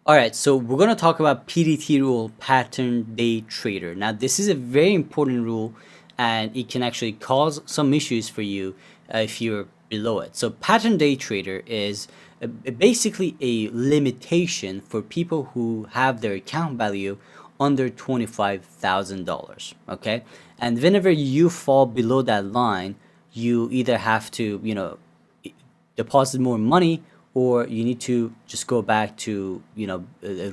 All right, so we're going to talk about PDT rule, pattern day trader. Now, this is a very important rule and it can actually cause some issues for you if you're below it. So, pattern day trader is basically a limitation for people who have their account value under $25,000. Okay, and whenever you fall below that line, you either have to, deposit more money, or you need to just go back to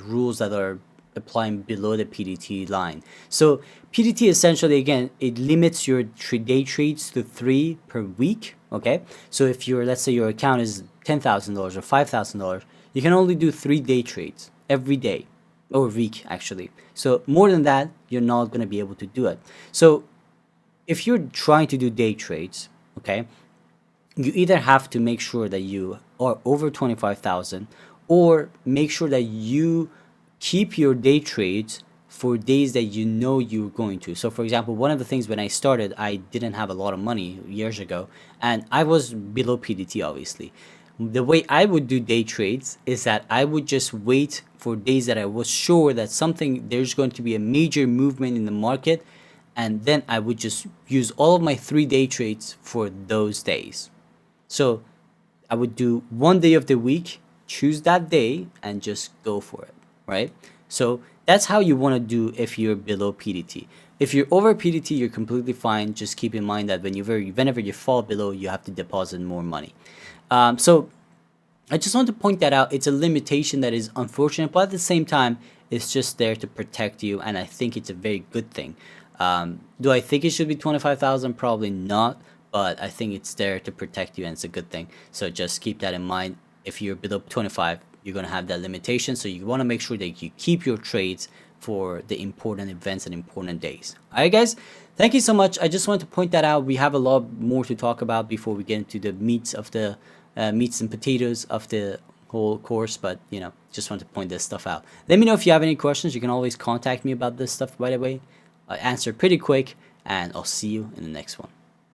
rules that are applying below the PDT line. So PDT essentially, again, it limits your day trades to 3 per week. Okay, so if your, let's say your account is $10,000 or $5,000, you can only do 3 day trades every day or week actually. So more than that, you're not going to be able to do it. So if you're trying to do day trades, okay, you either have to make sure that you are over 25,000, or make sure that you keep your day trades for days that you know you're going to. So for example, one of the things, when I started, I didn't have a lot of money years ago and I was below PDT. Obviously, the way I would do day trades is that I would just wait for days that I was sure that there's going to be a major movement in the market, and then I would just use all of my 3 day trades for those days. So I would do 1 day of the week, choose that day, and just go for it, right? So that's how you want to do if you're below PDT. If you're over PDT, you're completely fine. Just keep in mind that whenever you fall below, you have to deposit more money. So I just want to point that out. It's a limitation that is unfortunate, but at the same time, it's just there to protect you, and I think it's a very good thing. Do I think it should be 25,000? Probably not, but I think it's there to protect you and it's a good thing. So just keep that in mind. If you're below 25, you're going to have that limitation. So you want to make sure that you keep your trades for the important events and important days. All right, guys, thank you so much. I just wanted to point that out. We have a lot more to talk about before we get into the meats and potatoes of the whole course, but just want to point this stuff out. Let me know if you have any questions. You can always contact me about this stuff, by the way. I answer pretty quick, and I'll see you in the next one.